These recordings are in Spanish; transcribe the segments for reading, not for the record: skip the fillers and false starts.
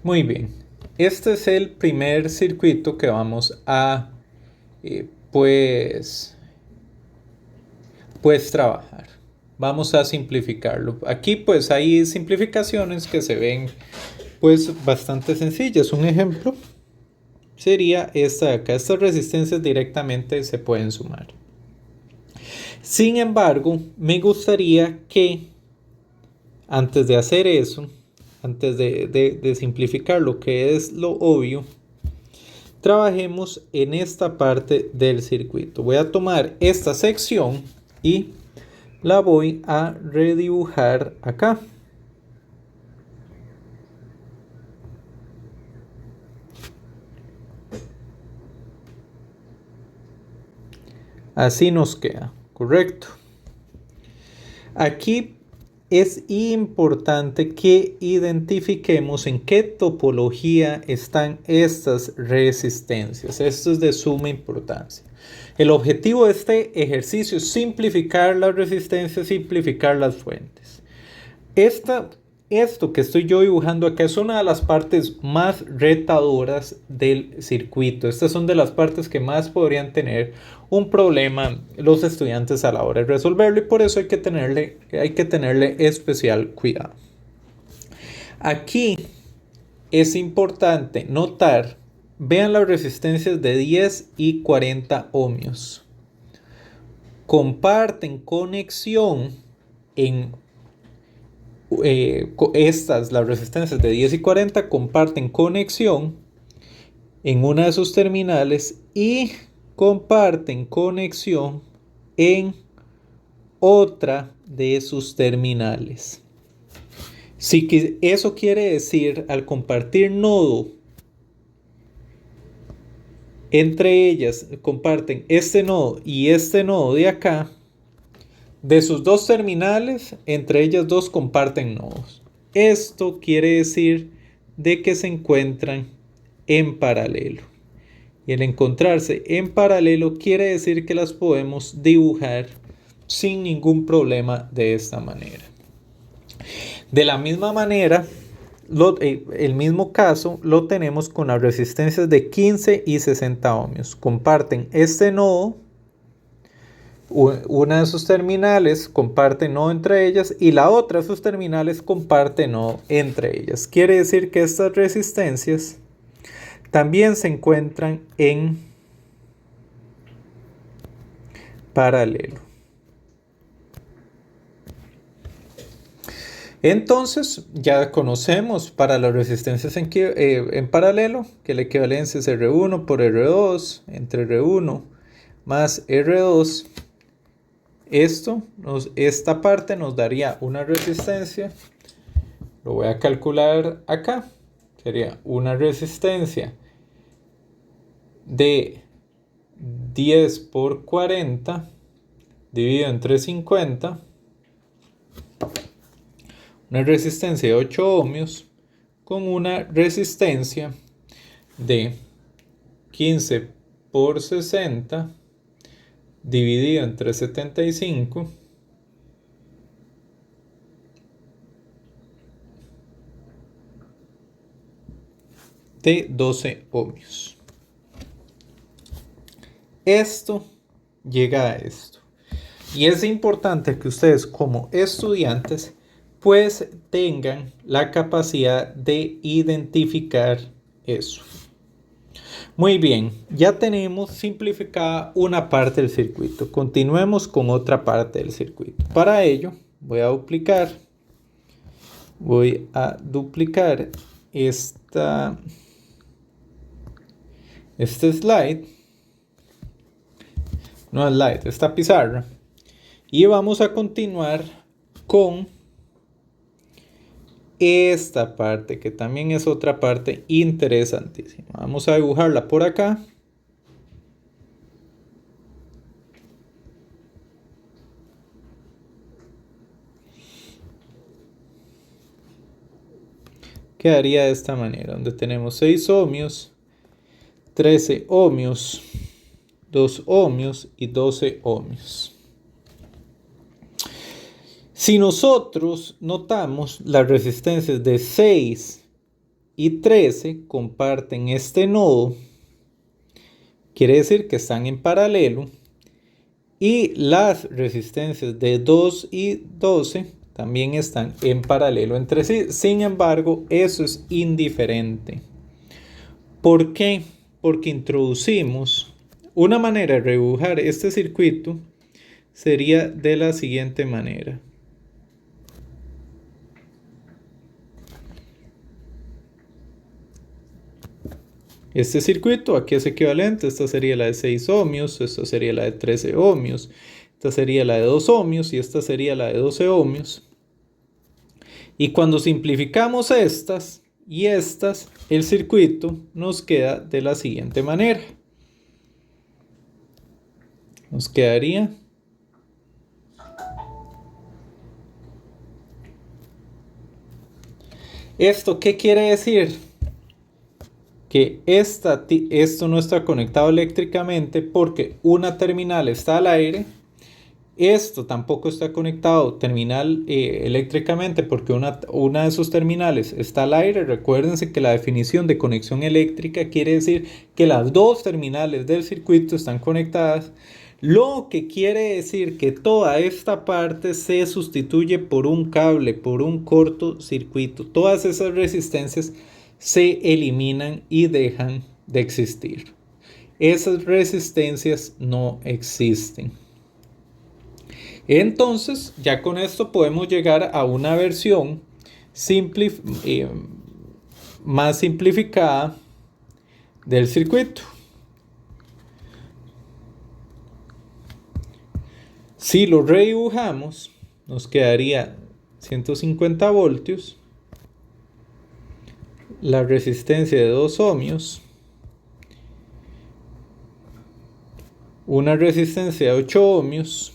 Muy bien. Este es el primer circuito que vamos a pues, pues trabajar. Vamos a simplificarlo. Aquí pues hay simplificaciones que se ven pues bastante sencillas. Un ejemplo sería esta de acá. Estas resistencias directamente se pueden sumar. Sin embargo, me gustaría que antes de hacer eso, antes de simplificar lo que es lo obvio, trabajemos en esta parte del circuito. Voy a tomar esta sección y la voy a redibujar acá. Así nos queda, correcto. Aquí es importante que identifiquemos en qué topología están estas resistencias. Esto es de suma importancia. El objetivo de este ejercicio es simplificar las resistencias, simplificar las fuentes. Esto que estoy yo dibujando acá es una de las partes más retadoras del circuito. Estas son de las partes que más podrían tener un problema los estudiantes a la hora de resolverlo y por eso hay que tenerle especial cuidado. Aquí es importante notar, vean las resistencias de 10 y 40 ohmios. Comparten conexión en las resistencias de 10 y 40 comparten conexión en una de sus terminales y comparten conexión en otra de sus terminales. Eso quiere decir, al compartir nodo, entre ellas comparten este nodo y este nodo de acá, de sus dos terminales, entre ellas dos comparten nodos. Esto quiere decir de que se encuentran en paralelo. Y el encontrarse en paralelo quiere decir que las podemos dibujar sin ningún problema de esta manera. De la misma manera, el mismo caso lo tenemos con las resistencias de 15 y 60 ohmios. Comparten este nodo, una de sus terminales comparte nodo entre ellas y la otra de sus terminales comparte nodo entre ellas. Quiere decir que estas resistencias también se encuentran en paralelo. Entonces ya conocemos para las resistencias en paralelo que la equivalencia es R1 por R2 entre R1 más R2. Esta parte nos daría una resistencia, lo voy a calcular acá, sería una resistencia de 10 por 40 dividido entre 50, una resistencia de 8 ohmios con una resistencia de 15 por 60 dividido entre 75 de 12 ohmios. Esto llega a esto. Y es importante que ustedes como estudiantes pues tengan la capacidad de identificar eso. Muy bien, ya tenemos simplificada una parte del circuito. Continuemos con otra parte del circuito. Para ello voy a duplicar esta pizarra y vamos a continuar con esta parte que también es otra parte interesantísima. Vamos a dibujarla por acá. Quedaría de esta manera, donde tenemos 6 ohmios, 13 ohmios, 2 ohmios y 12 ohmios. Si nosotros notamos las resistencias de 6 y 13 comparten este nodo, quiere decir que están en paralelo, y las resistencias de 2 y 12 también están en paralelo entre sí. Sin embargo, eso es indiferente. ¿Por qué? Porque introducimos una manera de dibujar este circuito sería de la siguiente manera. Este circuito aquí es equivalente, esta sería la de 6 ohmios, esta sería la de 13 ohmios, esta sería la de 2 ohmios y esta sería la de 12 ohmios. Y cuando simplificamos estas y estas, el circuito nos queda de la siguiente manera. Nos quedaría ¿esto qué quiere decir? Que esto no está conectado eléctricamente porque una terminal está al aire. Esto tampoco está conectado eléctricamente porque una de sus terminales está al aire. Recuérdense que la definición de conexión eléctrica quiere decir que las dos terminales del circuito están conectadas. Lo que quiere decir que toda esta parte se sustituye por un cable, por un cortocircuito. Todas esas resistencias se eliminan y dejan de existir. Esas resistencias no existen. Entonces, ya con esto podemos llegar a una versión más simplificada del circuito. Si lo redibujamos, nos quedaría 150 voltios, la resistencia de 2 ohmios, una resistencia de 8 ohmios,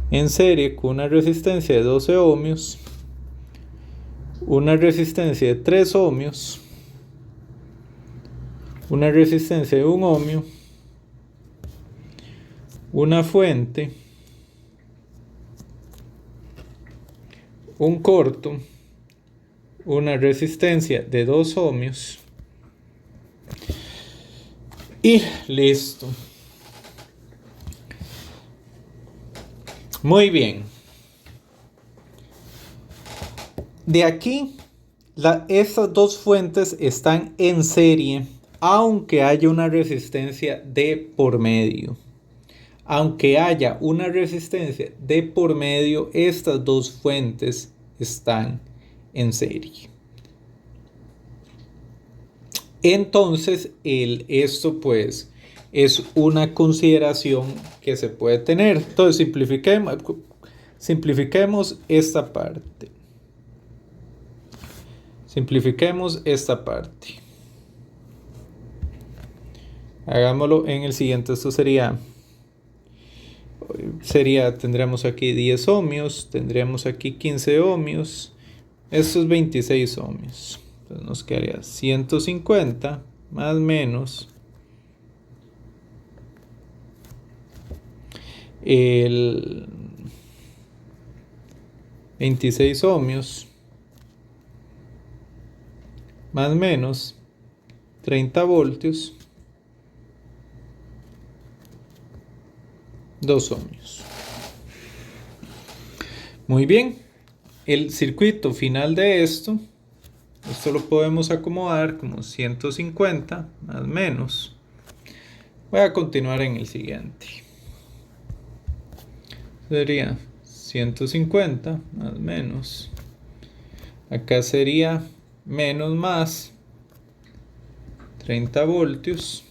en serie con una resistencia de 12 ohmios, una resistencia de 3 ohmios, una resistencia de 1 ohmio, una fuente, un corto, una resistencia de 2 ohmios y listo. Muy bien. De aquí, estas dos fuentes están en serie, aunque haya una resistencia de por medio. Aunque haya una resistencia de por medio, estas dos fuentes están en serie. Entonces, esto pues es una consideración que se puede tener. Entonces, simplifiquemos esta parte. Simplifiquemos esta parte. Hagámoslo en el siguiente. Esto tendríamos aquí 10 ohmios, tendríamos aquí 15 ohmios, esto es 26 ohmios. Entonces nos quedaría 150 más menos el 26 ohmios más menos 30 voltios, 2 ohmios. Muy bien, el circuito final de esto lo podemos acomodar como 150 más menos. Voy a continuar en el siguiente. Sería 150 más menos. Acá sería menos más 30 voltios.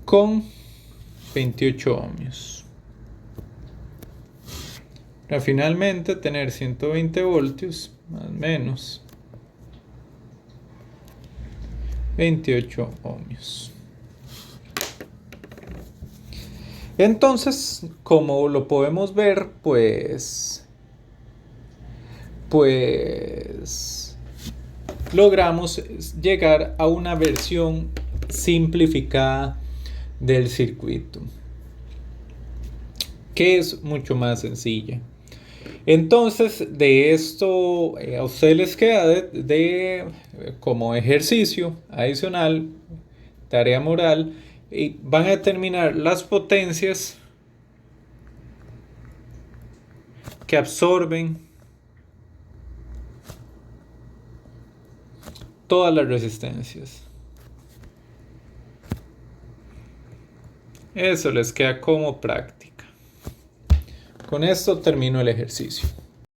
Con 28 ohmios. Para finalmente tener 120 voltios más menos 28 ohmios. Entonces, como lo podemos ver, pues logramos llegar a una versión simplificada del circuito. que es mucho más sencilla. Entonces, de esto a ustedes les queda como ejercicio adicional, tarea moral, y van a determinar las potencias que absorben todas las resistencias. Eso les queda como práctica. Con esto termino el ejercicio.